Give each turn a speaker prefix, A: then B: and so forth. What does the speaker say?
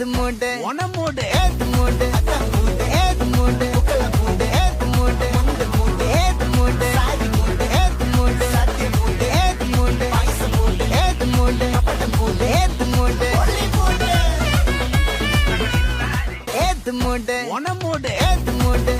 A: ஏத்து மூடு ஒன மூடு ஏத்து மூடு அதான் மூடு ஏத்து மூடு உக்கல மூடு ஏத்து மூடு முண்டு மூடு ஏத்து மூடு சாதி மூடு ஏத்து மூடு சத்திய மூடு ஏத்து மூடு பாயச மூடு ஏத்து மூடு அப்பட்ட மூடு ஏத்து மூடு ஒல்லி மூடு ஏத்து மூடு ஒன மூடு ஏத்து மூடு